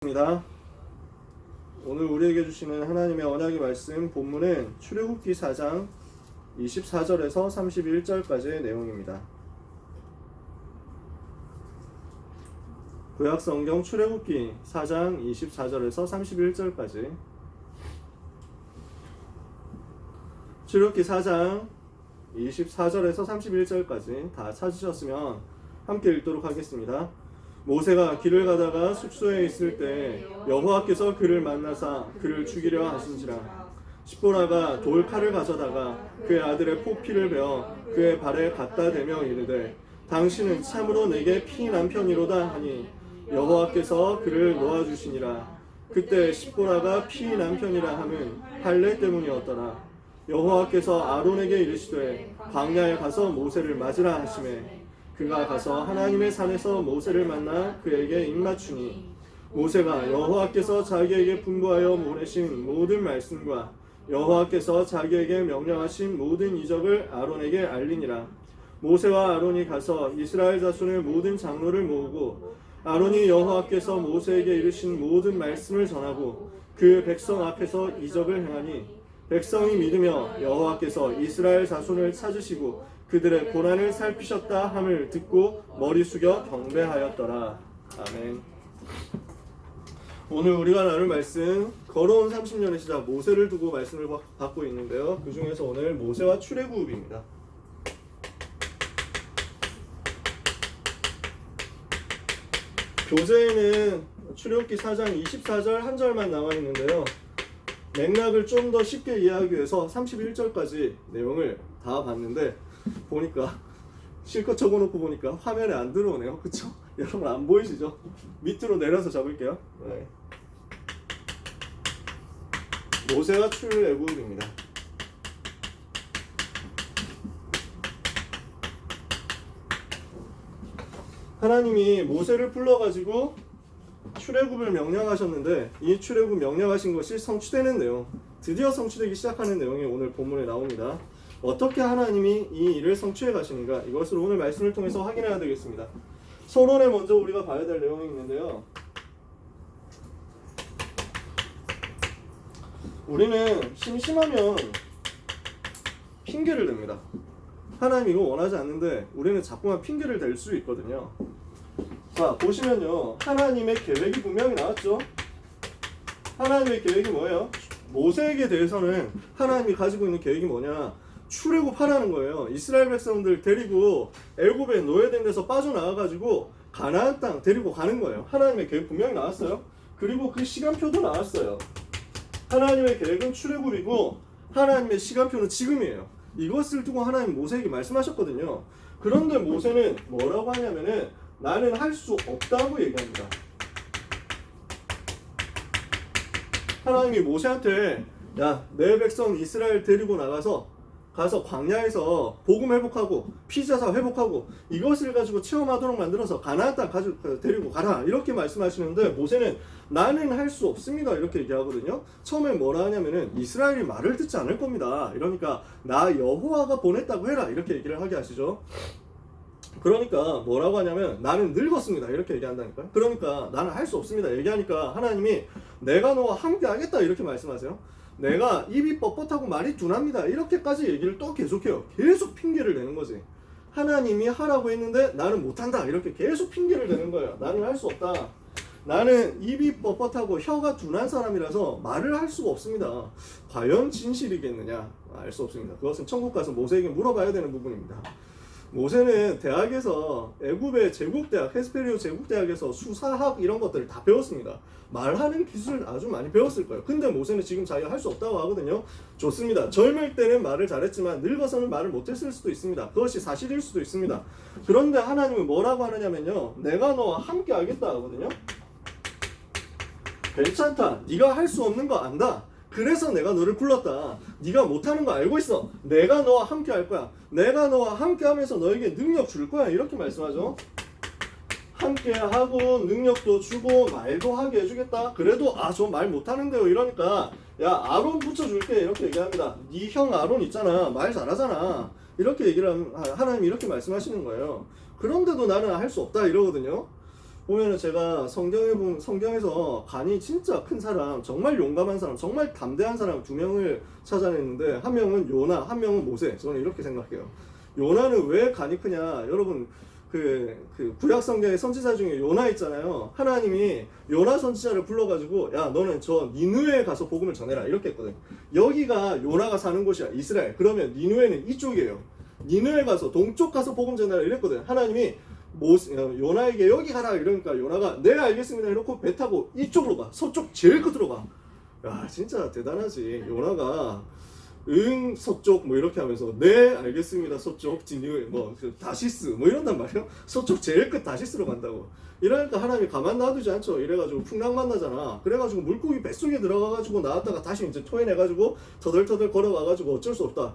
입니다. 오늘 우리에게 주시는 하나님의 언약의 말씀 본문은 출애굽기 4장 24절에서 31절까지의 내용입니다. 구약성경 출애굽기 4장 24절에서 31절까지. 출애굽기 4장 24절에서 31절까지 다 찾으셨으면 함께 읽도록 하겠습니다. 모세가 길을 가다가 숙소에 있을 때 여호와께서 그를 만나사 그를 죽이려 하신지라. 십보라가 돌칼을 가져다가 그의 아들의 포피를 베어 그의 발에 갖다 대며 이르되 당신은 참으로 내게 피난 편이로다 하니 여호와께서 그를 놓아주시니라. 그때 십보라가 피난 편이라 함은 할례 때문이었더라. 여호와께서 아론에게 이르시되 광야에 가서 모세를 맞으라 하시매 그가 가서 하나님의 산에서 모세를 만나 그에게 입맞추니 모세가 여호와께서 자기에게 분부하여 보내신 모든 말씀과 여호와께서 자기에게 명령하신 모든 이적을 아론에게 알리니라. 모세와 아론이 가서 이스라엘 자손의 모든 장로를 모으고 아론이 여호와께서 모세에게 이르신 모든 말씀을 전하고 그 백성 앞에서 이적을 행하니 백성이 믿으며 여호와께서 이스라엘 자손을 찾으시고 그들의 고난을 살피셨다 함을 듣고 머리 숙여 경배하였더라. 아멘. 오늘 우리가 나눌 말씀 걸어온 30년의 시작 모세를 두고 말씀을 받고 있는데요. 그 중에서 오늘 모세와 출애굽입니다. 교재에는 출애굽기 4장 24절 한 절만 나와 있는데요. 맥락을 좀 더 쉽게 이해하기 위해서 31절까지 내용을 다 봤는데 보니까 실컷 적어놓고 보니까 화면에 안 들어오네요. 그쵸? 여러분 안 보이시죠? 밑으로 내려서 적을게요. 네. 모세와 출애굽입니다. 하나님이 모세를 불러가지고 출애굽을 명령하셨는데 이 출애굽 명령하신 것이 성취되는 내용, 드디어 성취되기 시작하는 내용이 오늘 본문에 나옵니다. 어떻게 하나님이 이 일을 성취해 가시는가, 이것을 오늘 말씀을 통해서 확인해야 되겠습니다. 서론에 먼저 우리가 봐야 될 내용이 있는데요. 우리는 심심하면 핑계를 댑니다. 하나님 이거 원하지 않는데 우리는 자꾸만 핑계를 댈 수 있거든요. 자, 보시면요. 하나님의 계획이 분명히 나왔죠. 하나님의 계획이 뭐예요? 모세에게 대해서는 하나님이 가지고 있는 계획이 뭐냐? 출애굽하라는 거예요. 이스라엘 백성들 데리고 애굽에 노예된 데서 빠져나와가지고 가나안 땅 데리고 가는 거예요. 하나님의 계획 분명히 나왔어요. 그리고 그 시간표도 나왔어요. 하나님의 계획은 출애굽이고 하나님의 시간표는 지금이에요. 이것을 두고 하나님 모세에게 말씀하셨거든요. 그런데 모세는 뭐라고 하냐면은 나는 할 수 없다고 얘기합니다. 하나님이 모세한테 야, 내 백성 이스라엘 데리고 가서 광야에서 복음 회복하고 피자사 회복하고 이것을 가지고 체험하도록 만들어서 가나안 땅 데리고 가라 이렇게 말씀하시는데 모세는 나는 할 수 없습니다 이렇게 얘기하거든요. 처음에 뭐라 하냐면은 이스라엘이 말을 듣지 않을 겁니다. 이러니까 나 여호와가 보냈다고 해라 이렇게 얘기를 하게 하시죠. 그러니까 뭐라고 하냐면 나는 늙었습니다 이렇게 얘기한다니까요. 그러니까 나는 할 수 없습니다 얘기하니까 하나님이 내가 너와 함께 하겠다 이렇게 말씀하세요. 내가 입이 뻣뻣하고 말이 둔합니다 이렇게까지 얘기를 또 계속해요. 계속 핑계를 대는 거지. 하나님이 하라고 했는데 나는 못한다 이렇게 계속 핑계를 대는 거예요. 나는 할 수 없다. 나는 입이 뻣뻣하고 혀가 둔한 사람이라서 말을 할 수가 없습니다. 과연 진실이겠느냐? 알 수 없습니다. 그것은 천국 가서 모세에게 물어봐야 되는 부분입니다. 모세는 대학에서 애굽의 제국대학, 헤스페리오 제국대학에서 수사학 이런 것들을 다 배웠습니다. 말하는 기술을 아주 많이 배웠을 거예요. 근데 모세는 지금 자기가 할 수 없다고 하거든요. 좋습니다. 젊을 때는 말을 잘했지만 늙어서는 말을 못했을 수도 있습니다. 그것이 사실일 수도 있습니다. 그런데 하나님은 뭐라고 하느냐면요. 내가 너와 함께 하겠다 하거든요. 괜찮다. 네가 할 수 없는 거 안다. 그래서 내가 너를 불렀다. 네가 못하는 거 알고 있어. 내가 너와 함께 할 거야. 내가 너와 함께 하면서 너에게 능력 줄 거야. 이렇게 말씀하죠. 함께 하고 능력도 주고 말도 하게 해주겠다. 그래도 저 말 못하는데요 이러니까 야 아론 붙여줄게 이렇게 얘기합니다. 네 형 아론 있잖아. 말 잘하잖아. 이렇게 얘기를 하나님이 이렇게 말씀하시는 거예요. 그런데도 나는 할 수 없다 이러거든요. 보면은 제가 성경에서 간이 진짜 큰 사람, 정말 용감한 사람, 정말 담대한 사람 두 명을 찾아냈는데 한 명은 요나, 한 명은 모세. 저는 이렇게 생각해요. 요나는 왜 간이 크냐? 여러분 그 구약 성경의 선지자 중에 요나 있잖아요. 하나님이 요나 선지자를 불러가지고 야 너는 저 니느웨에 가서 복음을 전해라 이렇게 했거든. 여기가 요나가 사는 곳이야 이스라엘. 그러면 니느웨는 이쪽이에요. 니느웨 가서 동쪽 가서 복음 전해라 이랬거든. 하나님이 요나에게 여기 가라 이러니까 요나가 네 알겠습니다 이러고 배 타고 이쪽으로 가. 서쪽 제일 끝으로 가. 야 진짜 대단하지. 요나가 응 서쪽 뭐 이렇게 하면서 네 알겠습니다 서쪽 진유 뭐 다시스 뭐 이런단 말이에요. 서쪽 제일 끝 다시스로 간다고. 이러니까 하나님이 가만 놔두지 않죠. 이래가지고 풍랑 만나잖아. 그래가지고 물고기 뱃속에 들어가가지고 나왔다가 다시 이제 토해내가지고 터덜터덜 걸어가가지고 어쩔 수 없다.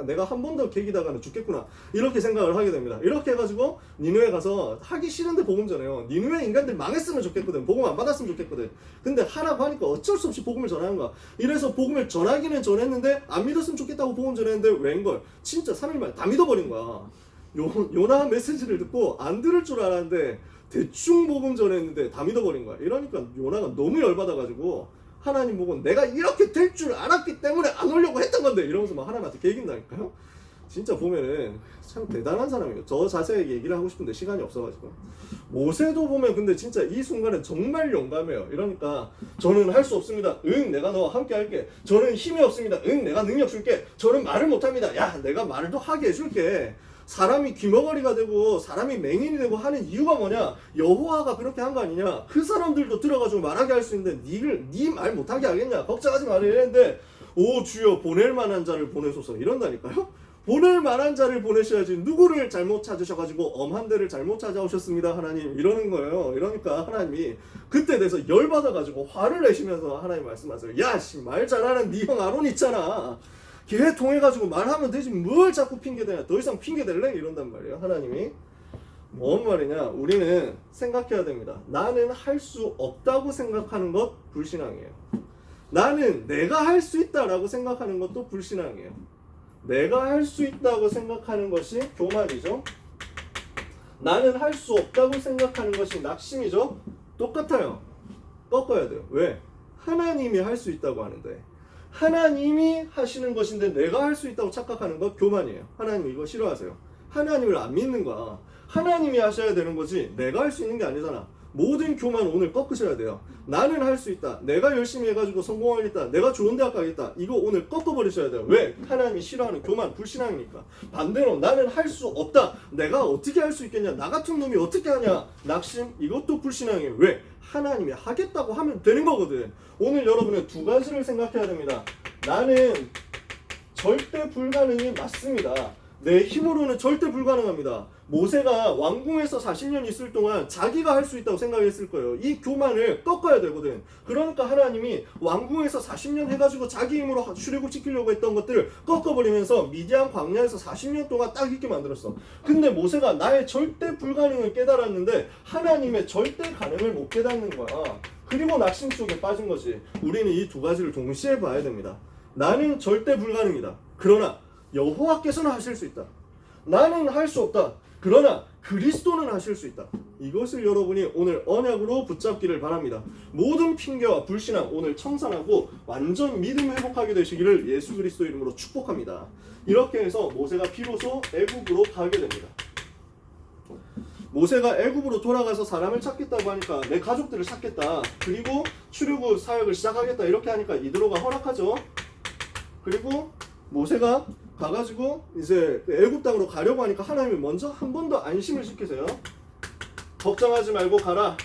내가 한 번 더 계기다가는 죽겠구나. 이렇게 생각을 하게 됩니다. 이렇게 해가지고 니느웨 가서 하기 싫은데 복음 전해요. 니느웨 인간들 망했으면 좋겠거든. 복음 안 받았으면 좋겠거든. 근데 하라고 하니까 어쩔 수 없이 복음을 전하는 거야. 이래서 복음을 전하기는 전했는데 안 믿었으면 좋겠다고 복음 전했는데 웬걸 진짜 3일 만에 다 믿어버린 거야. 요나 메시지를 듣고 안 들을 줄 알았는데 대충 복음 전했는데 다 믿어버린 거야. 이러니까 요나가 너무 열받아가지고 하나님 보고 내가 이렇게 될 줄 알았기 때문에 안 오려고 했던 건데 이러면서 막 하나님한테 개긴다니까요. 진짜 보면은 참 대단한 사람이에요. 저 자세하게 얘기를 하고 싶은데 시간이 없어가지고. 모세도 보면 근데 진짜 이 순간에 정말 용감해요. 이러니까 저는 할 수 없습니다. 응 내가 너와 함께 할게. 저는 힘이 없습니다. 응 내가 능력 줄게. 저는 말을 못합니다. 야 내가 말도 하게 해줄게. 사람이 귀머거리가 되고 사람이 맹인이 되고 하는 이유가 뭐냐? 여호와가 그렇게 한 거 아니냐? 그 사람들도 들어가지고 말하게 할 수 있는데 네 말 못하게 하겠냐? 걱정하지 마라 이랬는데 오 주여 보낼 만한 자를 보내소서 이런다니까요? 보낼 만한 자를 보내셔야지. 누구를 잘못 찾으셔가지고 엄한 데를 잘못 찾아오셨습니다 하나님 이러는 거예요. 이러니까 하나님이 그때 돼서 열받아가지고 화를 내시면서 하나님 말씀하세요. 야씨 말 잘하는 네 형 아론 있잖아. 걔 통해가지고 말하면 되지 뭘 자꾸 핑계대냐. 더 이상 핑계댈래? 이런단 말이에요. 하나님이 뭔 말이냐. 우리는 생각해야 됩니다. 나는 할 수 없다고 생각하는 것 불신앙이에요. 나는 내가 할 수 있다라고 생각하는 것도 불신앙이에요. 내가 할 수 있다고 생각하는 것이 교만이죠. 나는 할 수 없다고 생각하는 것이 낙심이죠. 똑같아요. 꺾어야 돼요. 왜? 하나님이 할 수 있다고 하는데 하나님이 하시는 것인데 내가 할 수 있다고 착각하는 것 교만이에요. 하나님 이거 싫어하세요. 하나님을 안 믿는 거야. 하나님이 하셔야 되는 거지 내가 할 수 있는 게 아니잖아. 모든 교만 오늘 꺾으셔야 돼요. 나는 할 수 있다. 내가 열심히 해가지고 성공하겠다. 내가 좋은 대학 가겠다. 이거 오늘 꺾어버리셔야 돼요. 왜? 하나님이 싫어하는 교만, 불신앙이니까. 반대로 나는 할 수 없다. 내가 어떻게 할 수 있겠냐. 나 같은 놈이 어떻게 하냐. 낙심, 이것도 불신앙이에요. 왜? 하나님이 하겠다고 하면 되는 거거든. 오늘 여러분은 두 가지를 생각해야 됩니다. 나는 절대 불가능이 맞습니다. 내 힘으로는 절대 불가능합니다. 모세가 왕궁에서 40년 있을 동안 자기가 할 수 있다고 생각했을 거예요. 이 교만을 꺾어야 되거든. 그러니까 하나님이 왕궁에서 40년 해가지고 자기 힘으로 출애굽시키려고 했던 것들을 꺾어버리면서 미디안 광야에서 40년 동안 딱 있게 만들었어. 근데 모세가 나의 절대 불가능을 깨달았는데 하나님의 절대 가능을 못 깨닫는 거야. 그리고 낙심 속에 빠진 거지. 우리는 이 두 가지를 동시에 봐야 됩니다. 나는 절대 불가능이다. 그러나 여호와께서는 하실 수 있다. 나는 할 수 없다. 그러나 그리스도는 하실 수 있다. 이것을 여러분이 오늘 언약으로 붙잡기를 바랍니다. 모든 핑계와 불신앙 오늘 청산하고 완전 믿음 회복하게 되시기를 예수 그리스도 이름으로 축복합니다. 이렇게 해서 모세가 비로소 애굽으로 가게 됩니다. 모세가 애굽으로 돌아가서 사람을 찾겠다고 하니까 내 가족들을 찾겠다. 그리고 출애굽 사역을 시작하겠다. 이렇게 하니까 이드로가 허락하죠. 그리고 모세가 가가지고 이제 애굽 땅으로 가려고 하니까 하나님이 먼저 한 번 더 안심을 시키세요. 걱정하지 말고 가라.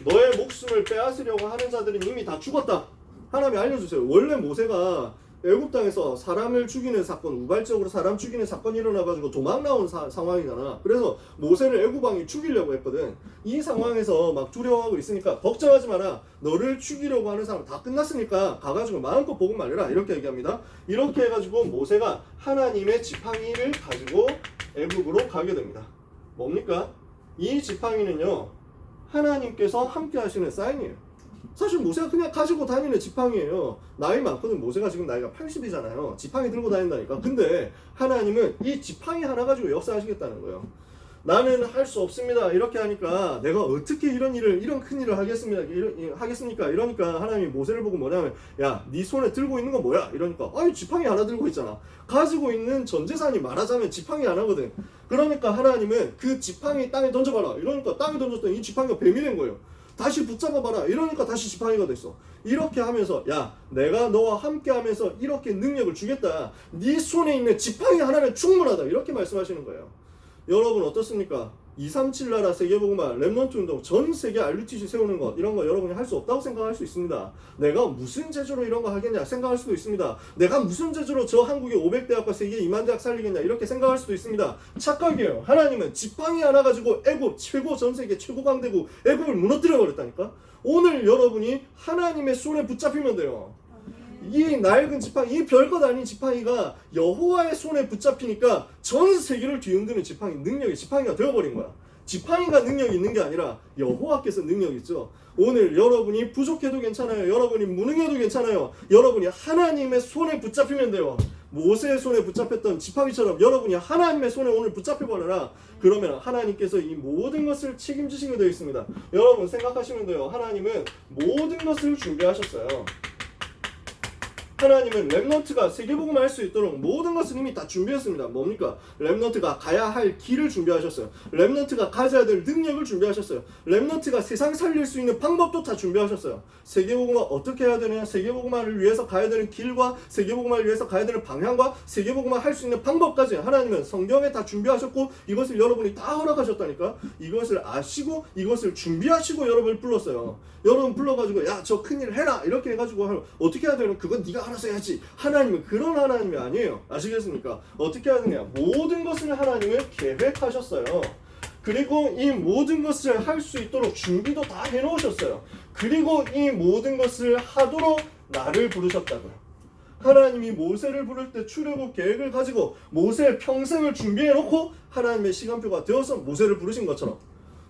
너의 목숨을 빼앗으려고 하는 자들은 이미 다 죽었다. 하나님이 알려주세요. 원래 모세가 애굽 땅에서 사람을 죽이는 사건, 우발적으로 사람 죽이는 사건이 일어나가지고 도망 나온 상황이잖아. 그래서 모세를 애굽 왕이 죽이려고 했거든. 이 상황에서 막 두려워하고 있으니까 걱정하지 마라. 너를 죽이려고 하는 사람 다 끝났으니까 가가지고 마음껏 복음 말해라. 이렇게 얘기합니다. 이렇게 해가지고 모세가 하나님의 지팡이를 가지고 애굽으로 가게 됩니다. 뭡니까? 이 지팡이는요, 하나님께서 함께 하시는 사인이에요. 사실 모세가 그냥 가지고 다니는 지팡이에요. 나이 많거든. 모세가 지금 나이가 80이잖아요. 지팡이 들고 다닌다니까. 근데 하나님은 이 지팡이 하나 가지고 역사하시겠다는 거예요. 나는 할 수 없습니다. 이렇게 하니까 내가 어떻게 이런 큰 일을 하겠습니까? 이러니까 하나님이 모세를 보고 뭐냐면, 야, 네 손에 들고 있는 건 뭐야? 이러니까, 아니 지팡이 하나 들고 있잖아. 가지고 있는 전 재산이 말하자면 지팡이 하나거든. 그러니까 하나님은 그 지팡이 땅에 던져봐라. 이러니까 땅에 던졌더니 이 지팡이가 뱀이 된 거예요. 다시 붙잡아봐라. 이러니까 다시 지팡이가 됐어. 이렇게 하면서, 야, 내가 너와 함께 하면서 이렇게 능력을 주겠다. 네 손에 있는 지팡이 하나는 충분하다. 이렇게 말씀하시는 거예요. 여러분 어떻습니까? 237 나라 세계복음화 렘넌트 운동 전 세계 RUTC 세우는 것, 이런 거 여러분이 할 수 없다고 생각할 수 있습니다. 내가 무슨 재주로 이런 거 하겠냐 생각할 수도 있습니다. 내가 무슨 재주로 저 한국의 500대학과 세계 2만 대학 살리겠냐 이렇게 생각할 수도 있습니다. 착각이에요. 하나님은 지팡이 하나 가지고 애굽 최고, 전 세계 최고 강대국 애굽을 무너뜨려 버렸다니까. 오늘 여러분이 하나님의 손에 붙잡히면 돼요. 이 낡은 지팡이, 이 별것 아닌 지팡이가 여호와의 손에 붙잡히니까 전 세계를 뒤흔드는 능력이 지팡이가 되어버린 거야. 지팡이가 능력이 있는 게 아니라 여호와께서 능력이 있죠. 오늘 여러분이 부족해도 괜찮아요. 여러분이 무능해도 괜찮아요. 여러분이 하나님의 손에 붙잡히면 돼요. 모세의 손에 붙잡혔던 지팡이처럼 여러분이 하나님의 손에 오늘 붙잡혀버려라. 그러면 하나님께서 이 모든 것을 책임지시게 되어 있습니다. 여러분 생각하시면 돼요. 하나님은 모든 것을 준비하셨어요. 하나님은 렘넌트가 세계복음을 할 수 있도록 모든 것을 이미 다 준비했습니다. 뭡니까? 렘넌트가 가야 할 길을 준비하셨어요. 렘넌트가 가져야 될 능력을 준비하셨어요. 렘넌트가 세상 살릴 수 있는 방법도 다 준비하셨어요. 세계복음화 어떻게 해야 되느냐? 세계복음화를 위해서 가야 되는 길과 세계복음화를 위해서 가야 되는 방향과 세계복음화 할 수 있는 방법까지 하나님은 성경에 다 준비하셨고 이것을 여러분이 다 허락하셨다니까. 이것을 아시고 이것을 준비하시고 여러분을 불렀어요. 여러분 불러가지고 야, 저 큰일 해라 이렇게 해가지고 어떻게 해야 되는 그건 네가 알아서 해야지. 하나님은 그런 하나님이 아니에요. 아시겠습니까? 어떻게 하느냐? 모든 것을 하나님은 계획하셨어요. 그리고 이 모든 것을 할 수 있도록 준비도 다 해놓으셨어요. 그리고 이 모든 것을 하도록 나를 부르셨다고요. 하나님이 모세를 부를 때 출애굽 계획을 가지고 모세의 평생을 준비해놓고 하나님의 시간표가 되어서 모세를 부르신 것처럼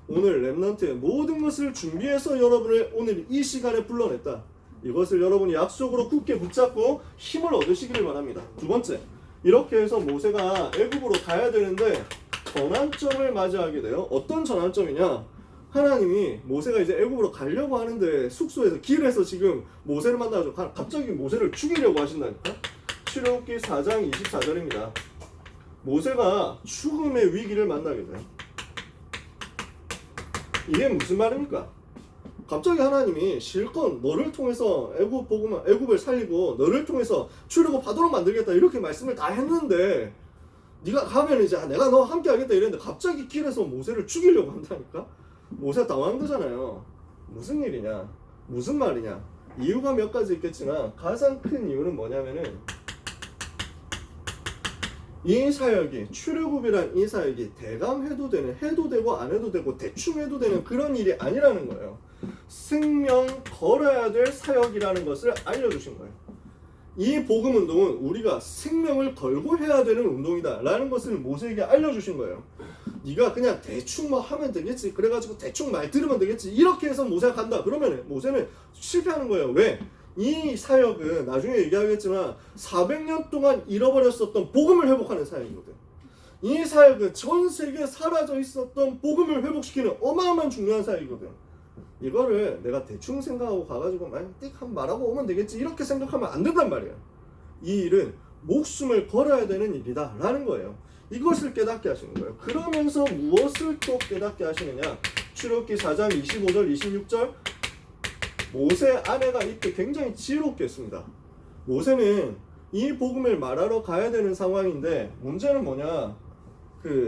오늘 렘넌트의 모든 것을 준비해서 여러분을 오늘 이 시간에 불러냈다. 이것을 여러분이 약속으로 굳게 붙잡고 힘을 얻으시기를 바랍니다. 두 번째, 이렇게 해서 모세가 애굽으로 가야 되는데 전환점을 맞이하게 돼요. 어떤 전환점이냐? 하나님이 모세가 이제 애굽으로 가려고 하는데 숙소에서 길에서 지금 모세를 만나가지고 갑자기 모세를 죽이려고 하신다니까. 출애굽기 4장 24절입니다. 모세가 죽음의 위기를 만나게 돼요. 이게 무슨 말입니까? 갑자기 하나님이 실컷 너를 통해서 애굽을 살리고 너를 통해서 출애굽하도록 만들겠다 이렇게 말씀을 다 했는데 네가 가면 이제 내가 너와 함께 하겠다 이랬는데 갑자기 길에서 모세를 죽이려고 한다니까? 모세가 당황되잖아요. 무슨 일이냐? 무슨 말이냐? 이유가 몇 가지 있겠지만 가장 큰 이유는 뭐냐면은 이 사역이 출애굽이란 이 사역이 대감해도 되는, 해도 되고 안 해도 되고 대충 해도 되는 그런 일이 아니라는 거예요. 생명 걸어야 될 사역이라는 것을 알려주신 거예요. 이 복음 운동은 우리가 생명을 걸고 해야 되는 운동이다 라는 것을 모세에게 알려주신 거예요. 네가 그냥 대충 뭐 하면 되겠지, 그래가지고 대충 말 들으면 되겠지 이렇게 해서 모세가 간다 그러면 모세는 실패하는 거예요. 왜? 이 사역은 나중에 얘기하겠지만 400년 동안 잃어버렸었던 복음을 회복하는 사역이거든. 이 사역은 전 세계에 사라져 있었던 복음을 회복시키는 어마어마한 중요한 사역이거든. 이거를 내가 대충 생각하고 가가지고 띡 한 말하고 오면 되겠지 이렇게 생각하면 안 된단 말이야. 이 일은 목숨을 걸어야 되는 일이다 라는 거예요. 이것을 깨닫게 하시는 거예요. 그러면서 무엇을 또 깨닫게 하시느냐? 출애굽기 4장 25절 26절 모세 아내가 이때 굉장히 지혜롭게 했습니다. 모세는 이 복음을 말하러 가야 되는 상황인데 문제는 뭐냐?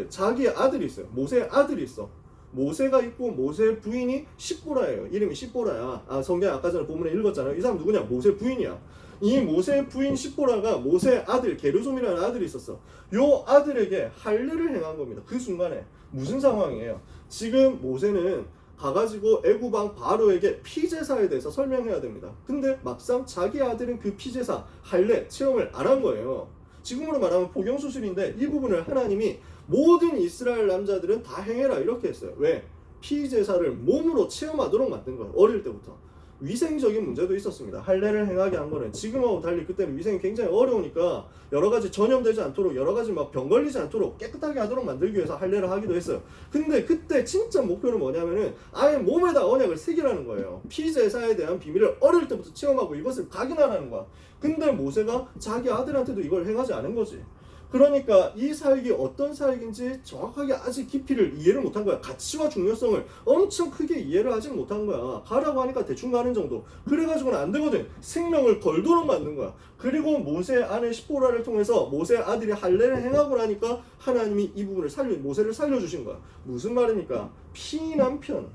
자기 아들이 있어요. 모세의 아들이 있어. 모세가 있고 모세의 부인이 십보라예요. 이름이 십보라야. 성경 아까 전에 본문에 읽었잖아요. 이 사람 누구냐? 모세 부인이야. 이 모세의 부인 십보라가 모세의 아들 게르솜이라는 아들이 있었어. 요 아들에게 할례를 행한 겁니다. 그 순간에 무슨 상황이에요? 지금 모세는 가가지고 애굽 왕 바로에게 피제사에 대해서 설명해야 됩니다. 근데 막상 자기 아들은 그 피제사 할례 체험을 안 한 거예요. 지금으로 말하면 포경수술인데 이 부분을 하나님이 모든 이스라엘 남자들은 다 행해라 이렇게 했어요. 왜? 피제사를 몸으로 체험하도록 만든 거예요. 어릴 때부터. 위생적인 문제도 있었습니다. 할례를 행하게 한 거는 지금하고 달리 그때는 위생이 굉장히 어려우니까 여러 가지 전염되지 않도록 여러 가지 막 병 걸리지 않도록 깨끗하게 하도록 만들기 위해서 할례를 하기도 했어요. 근데 그때 진짜 목표는 뭐냐면은 아예 몸에다 언약을 새기라는 거예요. 피제사에 대한 비밀을 어릴 때부터 체험하고 이것을 각인하라는 거야. 근데 모세가 자기 아들한테도 이걸 행하지 않은 거지. 그러니까 이 사역이 어떤 사역인지 정확하게 아직 깊이를 이해를 못한 거야. 가치와 중요성을 엄청 크게 이해를 하지 못한 거야. 가라고 하니까 대충 가는 정도. 그래가지고는 안 되거든. 생명을 걸도록 만든 거야. 그리고 모세의 아내 시보라를 통해서 모세의 아들이 할례를 행하고 나니까 하나님이 이 부분을 모세를 살려주신 거야. 무슨 말입니까? 피남편.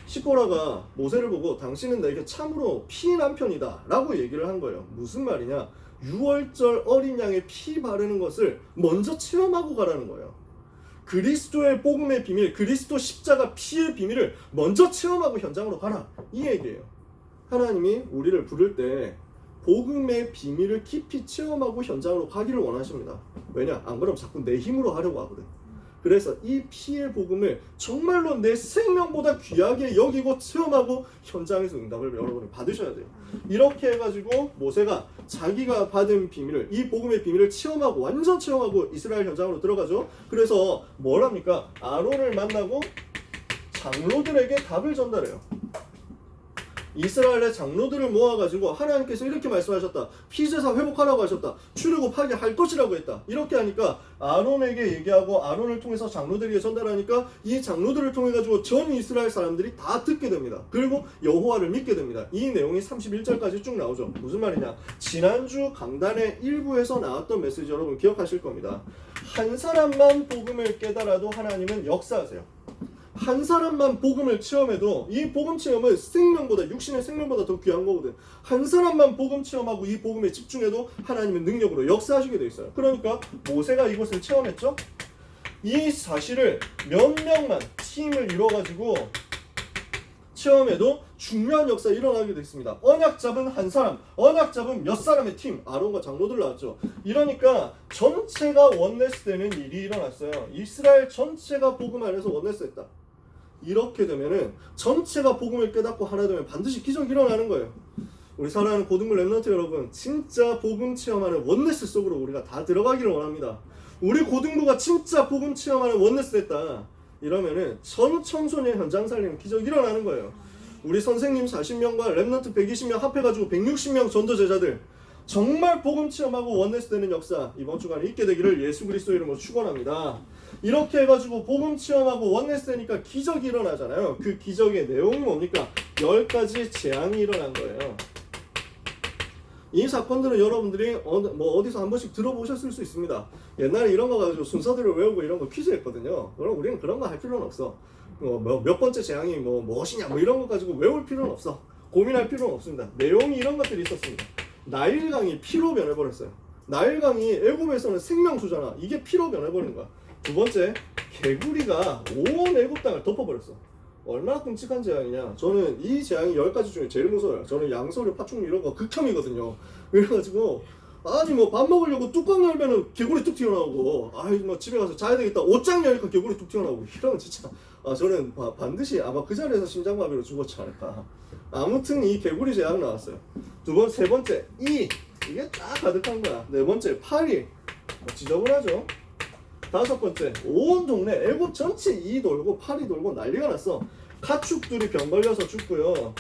시보라가 모세를 보고 당신은 내게 참으로 피남편이다 라고 얘기를 한 거예요. 무슨 말이냐? 6월절 어린 양의 피 바르는 것을 먼저 체험하고 가라는 거예요. 그리스도의 복음의 비밀, 그리스도 십자가 피의 비밀을 먼저 체험하고 현장으로 가라, 이 얘기예요. 하나님이 우리를 부를 때 복음의 비밀을 깊이 체험하고 현장으로 가기를 원하십니다. 왜냐? 안 그러면 자꾸 내 힘으로 하려고 하거든. 그래서 이 피의 복음을 정말로 내 생명보다 귀하게 여기고 체험하고 현장에서 응답을 여러분이 받으셔야 돼요. 이렇게 해가지고 모세가 자기가 받은 비밀을, 이 복음의 비밀을 체험하고 완전 체험하고 이스라엘 현장으로 들어가죠. 그래서 뭘 합니까? 아론을 만나고 장로들에게 답을 전달해요. 이스라엘의 장로들을 모아가지고 하나님께서 이렇게 말씀하셨다. 피제사 회복하라고 하셨다. 출애굽하게 할 것이라고 했다. 이렇게 하니까 아론에게 얘기하고 아론을 통해서 장로들에게 전달하니까 이 장로들을 통해 가지고 전 이스라엘 사람들이 다 듣게 됩니다. 그리고 여호와를 믿게 됩니다. 이 내용이 31절까지 쭉 나오죠. 무슨 말이냐? 지난주 강단의 일부에서 나왔던 메시지 여러분 기억하실 겁니다. 한 사람만 복음을 깨달아도 하나님은 역사하세요. 한 사람만 복음을 체험해도 이 복음 체험은 생명보다, 육신의 생명보다 더 귀한 거거든. 한 사람만 복음 체험하고 이 복음에 집중해도 하나님은 능력으로 역사하시게 돼 있어요. 그러니까 모세가 이것을 체험했죠. 이 사실을 몇 명만 팀을 이뤄가지고 체험해도 중요한 역사가 일어나게 됐습니다. 언약 잡은 한 사람, 언약 잡은 몇 사람의 팀, 아론과 장로들 나왔죠. 이러니까 전체가 원네스 되는 일이 일어났어요. 이스라엘 전체가 복음 안에서 원네스 했다. 이렇게 되면은 전체가 복음을 깨닫고 하나 되면 반드시 기적이 일어나는 거예요. 우리 사랑하는 고등부 랩런트 여러분, 진짜 복음 체험하는 원네스 속으로 우리가 다 들어가기를 원합니다. 우리 고등부가 진짜 복음 체험하는 원네스 됐다. 이러면은 전 청소년 현장 살리는 기적이 일어나는 거예요. 우리 선생님 40명과 랩런트 120명 합해가지고 160명 전도 제자들 정말 복음 체험하고 원네스 되는 역사 이번 주간에 있게 되기를 예수 그리스도 이름으로 축원합니다. 이렇게 해가지고 복음 체험하고 원네스 되니까 기적이 일어나잖아요. 그 기적의 내용이 뭡니까? 10가지 재앙이 일어난 거예요. 이 사건들은 여러분들이 어디서 한 번씩 들어보셨을 수 있습니다. 옛날에 이런 거 가지고 순서들을 외우고 이런 거 퀴즈 했거든요. 그럼 우리는 그런 거 할 필요는 없어. 몇 번째 재앙이 무엇이냐 이런 거 가지고 외울 필요는 없어. 고민할 필요는 없습니다. 내용이 이런 것들이 있었습니다. 나일강이 피로 변해버렸어요. 나일강이 애굽에서는 생명수잖아. 이게 피로 변해버린 거야. 두 번째, 개구리가 온 애굽 땅을 덮어버렸어. 얼마나 끔찍한 재앙이냐. 저는 이 재앙이 10가지 중에 제일 무서워요. 저는 양서류, 파충류 이런 거 극혐이거든요. 그래가지고 아니 밥 먹으려고 뚜껑 열면은 개구리 뚝 튀어나오고 집에 가서 자야 되겠다 옷장 열니까 개구리 뚝 튀어나오고 이러면 진짜 저는 반드시 아마 그 자리에서 심장마비로 죽었지 않을까. 아무튼 이 개구리 재앙 나왔어요. 세 번째 이게 딱 가득한 거야. 네 번째 파리 지저분하죠. 다섯 번째 온 동네 애굽 전체 이 돌고 파리 돌고 난리가 났어. 가축들이 병 걸려서 죽고요.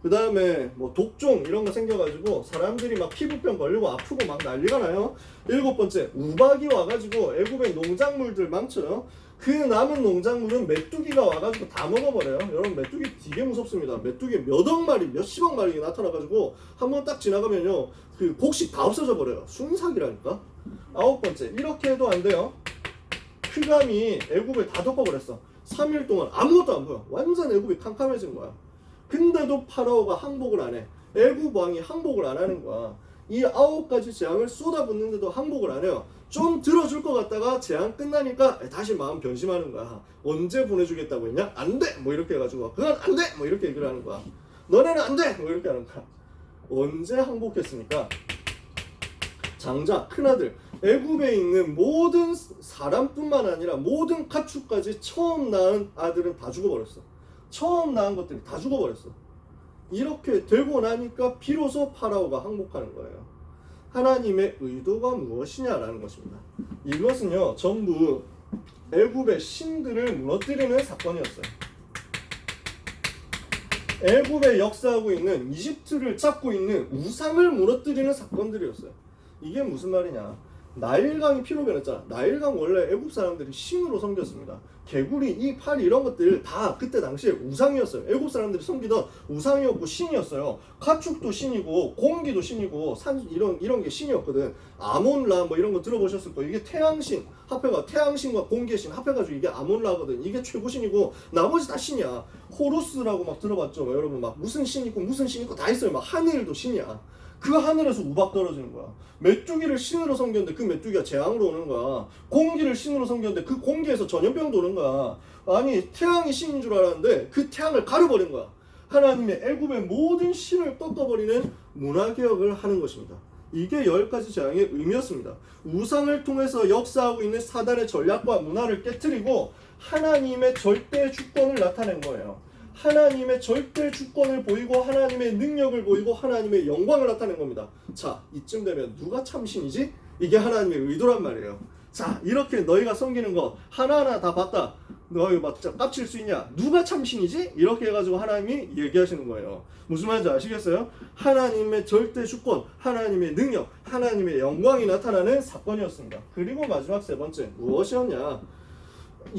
그 다음에 독종 이런 거 생겨가지고 사람들이 막 피부병 걸리고 아프고 막 난리가 나요. 일곱 번째 우박이 와가지고 애굽의 농작물들 망쳐요. 그 남은 농작물은 메뚜기가 와가지고 다 먹어버려요. 여러분 메뚜기 되게 무섭습니다. 메뚜기 몇억 마리 몇십억 마리 나타나가지고 한번 딱 지나가면요 그 곡식 다 없어져 버려요. 순삭이라니까. 아홉 번째 이렇게 해도 안 돼요. 흑암이 애굽을 다 덮어버렸어. 3일 동안 아무것도 안 보여. 완전 애굽이 캄캄해진 거야. 근데도 파라오가 항복을 안 해. 애굽 왕이 항복을 안 하는 거야. 이 9가지 재앙을 쏟아붓는데도 항복을 안 해요. 좀 들어줄 것 같다가 재앙 끝나니까 다시 마음 변심하는 거야. 언제 보내주겠다고 했냐? 안 돼! 이렇게 해가지고 그건 안 돼! 이렇게 얘기를 하는 거야. 너네는 안 돼! 이렇게 하는 거야. 언제 항복했습니까? 장자, 큰아들, 애굽에 있는 모든 사람뿐만 아니라 모든 가축까지 처음 낳은 아들은 다 죽어버렸어. 처음 낳은 것들이 다 죽어버렸어. 이렇게 되고 나니까 비로소 파라오가 항복하는 거예요. 하나님의 의도가 무엇이냐라는 것입니다. 이것은요 전부 애굽의 신들을 무너뜨리는 사건이었어요. 애굽에 역사하고 있는 이집트를 잡고 있는 우상을 무너뜨리는 사건들이었어요. 이게 무슨 말이냐? 나일강이 피로 변했잖아. 나일강 원래 애굽 사람들이 신으로 섬겼습니다. 개구리, 이 팔 이런 것들 다 그때 당시에 우상이었어요. 애굽 사람들이 섬기던 우상이었고 신이었어요. 가축도 신이고 공기도 신이고 산 이런 게 신이었거든. 아몬라 뭐 이런 거 들어보셨을 거예요. 이게 태양신 합해가 태양신과 공기의 신 합해가지고 이게 아몬라거든. 이게 최고신이고 나머지 다 신이야. 호루스라고 막 들어봤죠. 뭐 여러분 막 무슨 신 있고 무슨 신 있고 다 있어요. 막 하늘도 신이야. 그 하늘에서 우박 떨어지는 거야. 메뚜기를 신으로 섬겼는데 그 메뚜기가 재앙으로 오는 거야. 공기를 신으로 섬겼는데 그 공기에서 전염병도 오는 거야. 아니 태양이 신인 줄 알았는데 그 태양을 가려버린 거야. 하나님의 애굽의 모든 신을 꺾어버리는 문화개혁을 하는 것입니다. 이게 10가지 재앙의 의미였습니다. 우상을 통해서 역사하고 있는 사단의 전략과 문화를 깨트리고 하나님의 절대 주권을 나타낸 거예요. 하나님의 절대 주권을 보이고 하나님의 능력을 보이고 하나님의 영광을 나타낸 겁니다. 자, 이쯤 되면 누가 참신이지? 이게 하나님의 의도란 말이에요. 자, 이렇게 너희가 섬기는 거 하나하나 다 봤다. 너희 막 깝칠 수 있냐? 누가 참신이지? 이렇게 해가지고 하나님이 얘기하시는 거예요. 무슨 말인지 아시겠어요? 하나님의 절대 주권, 하나님의 능력, 하나님의 영광이 나타나는 사건이었습니다. 그리고 마지막 세 번째 무엇이었냐?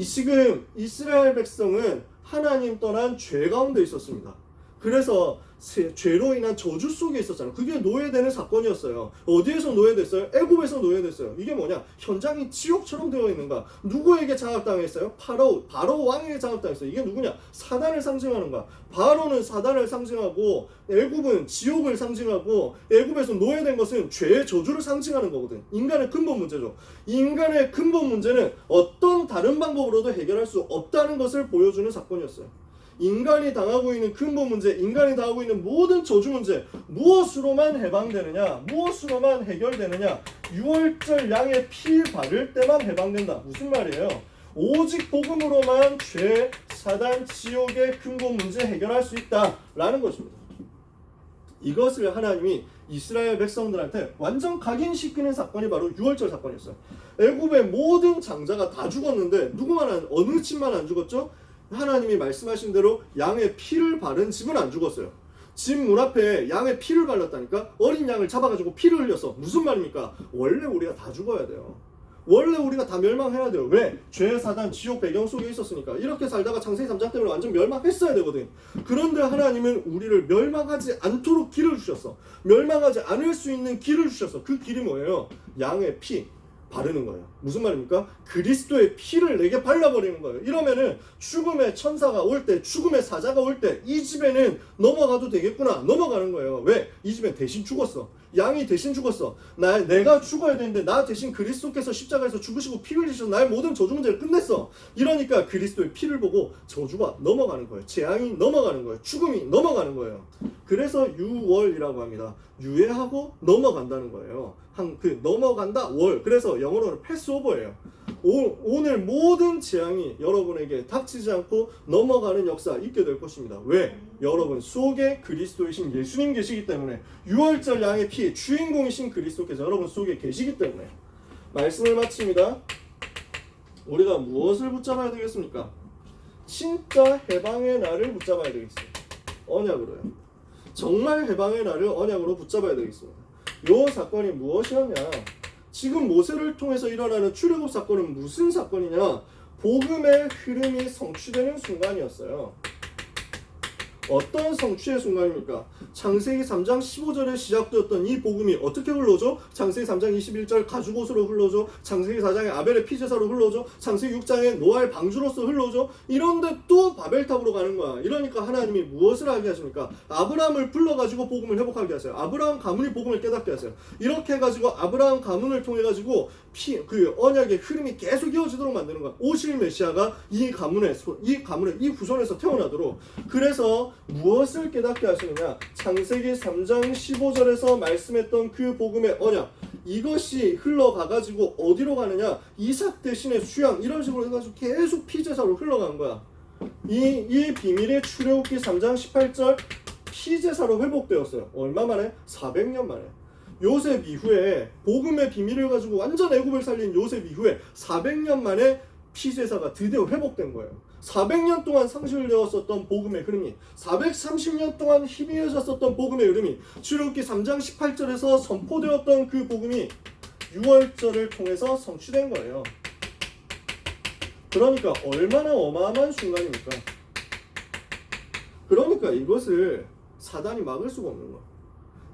지금 이스라엘 백성은 하나님 떠난 죄 가운데 있었습니다. 그래서 죄로 인한 저주 속에 있었잖아요. 그게 노예되는 사건이었어요. 어디에서 노예됐어요? 애굽에서 노예됐어요. 이게 뭐냐? 현장이 지옥처럼 되어 있는가? 누구에게 장악당했어요? 바로 왕에게 장악당했어요. 이게 누구냐? 사단을 상징하는 거야. 바로는 사단을 상징하고 애굽은 지옥을 상징하고 애굽에서 노예된 것은 죄의 저주를 상징하는 거거든. 인간의 근본 문제죠. 인간의 근본 문제는 어떤 다른 방법으로도 해결할 수 없다는 것을 보여주는 사건이었어요. 인간이 당하고 있는 근본 문제, 인간이 당하고 있는 모든 저주 문제 무엇으로만 해방되느냐? 무엇으로만 해결되느냐? 6월절 양의 피 바를 때만 해방된다. 무슨 말이에요? 오직 복음으로만 죄, 사단, 지옥의 근본 문제 해결할 수 있다라는 것입니다. 이것을 하나님이 이스라엘 백성들한테 완전 각인시키는 사건이 바로 6월절 사건이었어요. 애굽의 모든 장자가 다 죽었는데 누구만 어느 집만 안 죽었죠? 하나님이 말씀하신 대로 양의 피를 바른 집은 안 죽었어요. 집 문 앞에 양의 피를 발랐다니까? 어린 양을 잡아가지고 피를 흘렸어. 무슨 말입니까? 원래 우리가 다 죽어야 돼요. 원래 우리가 다 멸망해야 돼요. 왜? 죄, 사단, 지옥 배경 속에 있었으니까. 이렇게 살다가 창세기 3장 때문에 완전 멸망했어야 되거든. 그런데 하나님은 우리를 멸망하지 않도록 길을 주셨어. 멸망하지 않을 수 있는 길을 주셨어. 그 길이 뭐예요? 양의 피 바르는 거예요. 무슨 말입니까? 그리스도의 피를 내게 발라버리는 거예요. 이러면은 죽음의 천사가 올 때, 죽음의 사자가 올 때 이 집에는 넘어가도 되겠구나. 넘어가는 거예요. 왜? 이 집엔 대신 죽었어. 양이 대신 죽었어. 내가 죽어야 되는데 나 대신 그리스도께서 십자가에서 죽으시고 피 흘리셔서 나의 모든 저주 문제를 끝냈어. 이러니까 그리스도의 피를 보고 저주가 넘어가는 거예요. 재앙이 넘어가는 거예요. 죽음이 넘어가는 거예요. 그래서 유월이라고 합니다. 유예하고 넘어간다는 거예요. 넘어간다 월. 그래서 영어로는 패스오버예요. 오늘 모든 재앙이 여러분에게 닥치지 않고 넘어가는 역사 있게 될 것입니다. 왜? 여러분 속에 그리스도이신 예수님 계시기 때문에 6월절 양의 피의 주인공이신 그리스도께서 여러분 속에 계시기 때문에. 말씀을 마칩니다. 우리가 무엇을 붙잡아야 되겠습니까? 진짜 해방의 날을 붙잡아야 되겠습니다. 언약으로요. 정말 해방의 날을 언약으로 붙잡아야 되겠습니다. 이 사건이 무엇이었냐? 지금 모세를 통해서 일어나는 출애굽 사건은 무슨 사건이냐? 복음의 흐름이 성취되는 순간이었어요. 어떤 성취의 순간입니까? 창세기 3장 15절에 시작되었던 이 복음이 어떻게 흘러오죠? 창세기 3장 21절 가죽옷으로 흘러오죠. 창세기 4장에 아벨의 피제사로 흘러오죠. 창세기 6장에 노아의 방주로서 흘러오죠. 이런데 또 바벨탑으로 가는 거야. 이러니까 하나님이 무엇을 하게 하십니까? 아브라함을 불러가지고 복음을 회복하게 하세요. 아브라함 가문이 복음을 깨닫게 하세요. 이렇게 해가지고 아브라함 가문을 통해가지고 그 언약의 흐름이 계속 이어지도록 만드는 거야. 오실 메시아가 이 가문의 이 후손에서 태어나도록. 그래서 무엇을 깨닫게 하시느냐? 창세기 3장 15절에서 말씀했던 그 복음의 언약, 이것이 흘러가가지고 어디로 가느냐? 이삭 대신에 수양, 이런 식으로 해가지고 계속 피제사로 흘러가는 거야. 이 비밀이 출애굽기 3장 18절 피제사로 회복되었어요. 얼마 만에? 400년 만에. 요셉 이후에 복음의 비밀을 가지고 완전 애굽을 살린 요셉 이후에 400년 만에 피제사가 드디어 회복된 거예요. 400년 동안 상실되었었던 복음의 흐름이, 430년 동안 희미해졌었던 복음의 흐름이 출애굽기 3장 18절에서 선포되었던 그 복음이 6월절을 통해서 성취된 거예요. 그러니까 얼마나 어마어마한 순간입니까? 그러니까 이것을 사단이 막을 수가 없는 거야.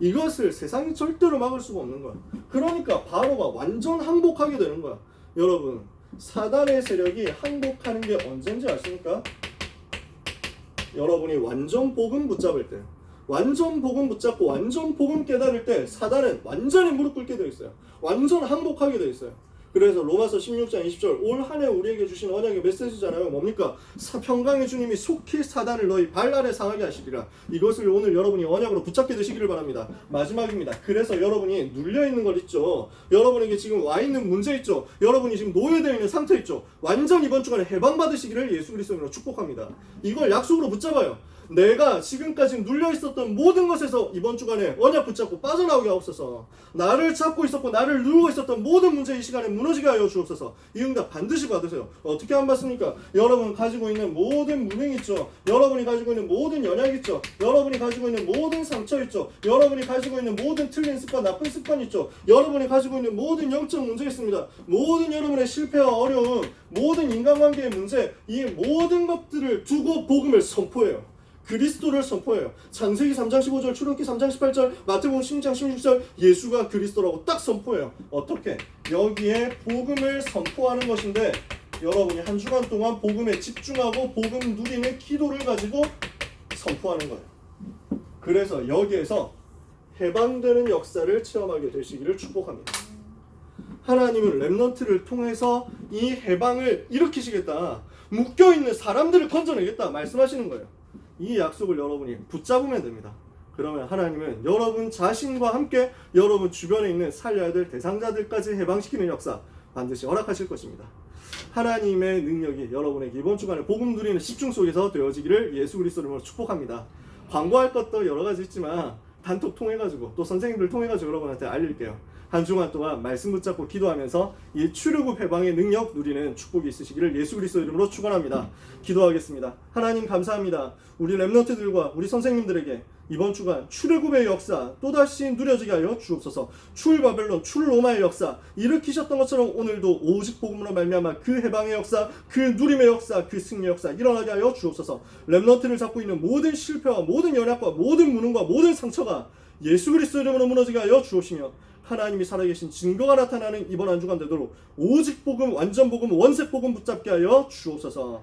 이것을 세상이 절대로 막을 수가 없는 거야. 그러니까 바로가 완전 항복하게 되는 거야. 여러분, 사단의 세력이 항복하는 게 언젠지 아십니까? 여러분이 완전 복음 붙잡을 때, 완전 복음 붙잡고 완전 복음 깨달을 때 사단은 완전히 무릎 꿇게 되어 있어요. 완전 항복하게 되어 있어요. 그래서 로마서 16장 20절 올 한 해 우리에게 주신 언약의 메시지잖아요. 뭡니까? 평강의 주님이 속히 사단을 너희 발 아래 상하게 하시리라. 이것을 오늘 여러분이 언약으로 붙잡게 되시기를 바랍니다. 마지막입니다. 그래서 여러분이 눌려있는 것 있죠. 여러분에게 지금 와있는 문제 있죠. 여러분이 지금 노예되어 있는 상태 있죠. 완전 이번 주간에 해방받으시기를 예수 그리스도로 축복합니다. 이걸 약속으로 붙잡아요. 내가 지금까지 눌려있었던 모든 것에서 이번 주간에 언약 붙잡고 빠져나오게 하옵소서. 나를 잡고 있었고 나를 누르고 있었던 모든 문제 이 시간에 무너지게 하여 주옵소서. 이 응답 반드시 받으세요. 어떻게 안 받습니까? 여러분 가지고 있는 모든 무능 있죠. 여러분이 가지고 있는 모든 연약 있죠. 여러분이 가지고 있는 모든 상처 있죠. 여러분이 가지고 있는 모든 틀린 습관, 나쁜 습관 있죠. 여러분이 가지고 있는 모든 영적 문제 있습니다. 모든 여러분의 실패와 어려움, 모든 인간관계의 문제, 이 모든 것들을 두고 복음을 선포해요. 그리스도를 선포해요. 창세기 3장 15절, 출애굽기 3장 18절, 마태복음 16장 16절 예수가 그리스도라고 딱 선포해요. 어떻게? 여기에 복음을 선포하는 것인데 여러분이 한 주간 동안 복음에 집중하고 복음 누리는 기도를 가지고 선포하는 거예요. 그래서 여기에서 해방되는 역사를 체험하게 되시기를 축복합니다. 하나님은 렘넌트를 통해서 이 해방을 일으키시겠다. 묶여있는 사람들을 건져내겠다 말씀하시는 거예요. 이 약속을 여러분이 붙잡으면 됩니다. 그러면 하나님은 여러분 자신과 함께 여러분 주변에 있는 살려야 될 대상자들까지 해방시키는 역사 반드시 허락하실 것입니다. 하나님의 능력이 여러분에게 이번 주간에 복음 누리는 집중 속에서 되어지기를 예수 그리스도 이름으로 축복합니다. 광고할 것도 여러 가지 있지만 단톡 통해가지고 또 선생님들 통해가지고 여러분한테 알릴게요. 한 주간 동안 말씀 붙잡고 기도하면서 이 출애굽 해방의 능력 누리는 축복이 있으시기를 예수 그리스도 이름으로 축원합니다. 기도하겠습니다. 하나님 감사합니다. 우리 렘넌트들과 우리 선생님들에게 이번 주간 출애굽의 역사 또다시 누려지게 하여 주옵소서. 출바벨론, 출로마의 역사 일으키셨던 것처럼 오늘도 오직 복음으로 말미암아 그 해방의 역사, 그 누림의 역사, 그 승리의 역사 일어나게 하여 주옵소서. 렘넌트를 잡고 있는 모든 실패와 모든 연약과 모든 무능과 모든 상처가 예수 그리스도 이름으로 무너지게 하여 주옵시며 하나님이 살아계신 증거가 나타나는 이번 한 주간 되도록 오직 복음, 완전 복음, 원색 복음 붙잡게 하여 주옵소서.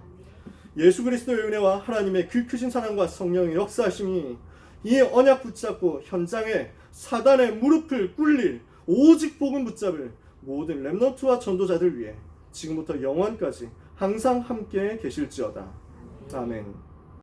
예수 그리스도의 은혜와 하나님의 그 크신 사랑과 성령의 역사하심이 이 언약 붙잡고 현장에 사단의 무릎을 꿇릴 오직 복음 붙잡을 모든 렘넌트와 전도자들 위해 지금부터 영원까지 항상 함께 계실지어다. 아멘.